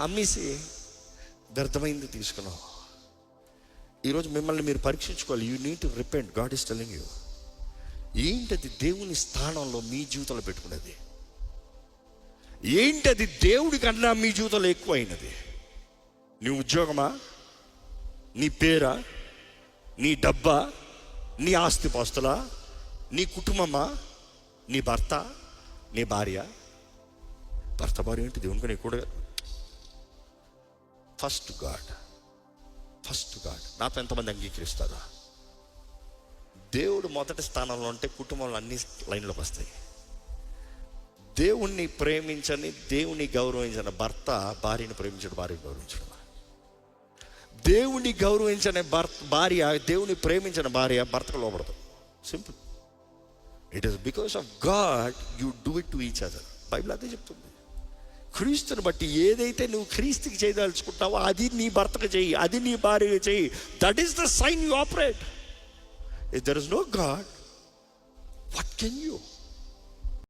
అమ్మేసి వ్యర్థమైంది తీసుకున్నావు. ఈరోజు మిమ్మల్ని మీరు పరీక్షించుకోవాలి. You need to repent. God is telling you. ఏంటది దేవుని స్థానంలో మీ జీవితంలో పెట్టుకునేది? ఏంటది దేవుడి కన్నా మీ జీవితంలో ఎక్కువైనది? నీ ఉద్యోగమా, నీ పేరా, నీ డబ్బా, నీ ఆస్తిపాస్తులా, నీ కుటుంబమా, నీ భర్త, నీ భార్య? భర్త భార్య ఏంటి దేవుని కన్నా ఎక్కువ? First God. నాతో ఎంతమంది అంగీకరిస్తారా? దేవుడు మొదటి స్థానంలో ఉంటే కుటుంబంలో అన్ని లైన్లోకి వస్తాయి. దేవుణ్ణి ప్రేమించని, దేవుని గౌరవించిన భర్త భార్యని ప్రేమించడు, భార్యని గౌరవించడు. దేవుని గౌరవించని భార్య, దేవుని ప్రేమించిన భార్య భర్తకు లోపడదు. Simple. It is because of God you do it to each other. Bible అదే చెప్తుంది. క్రీస్తుని బట్టి ఏదైతే నువ్వు క్రీస్తుకి చేయదలుచుకుంటావో అది నీ భర్తకు చెయ్యి, అది నీ భార్యకి చెయ్యి. That is the sign you operate. If there is no God, what can you?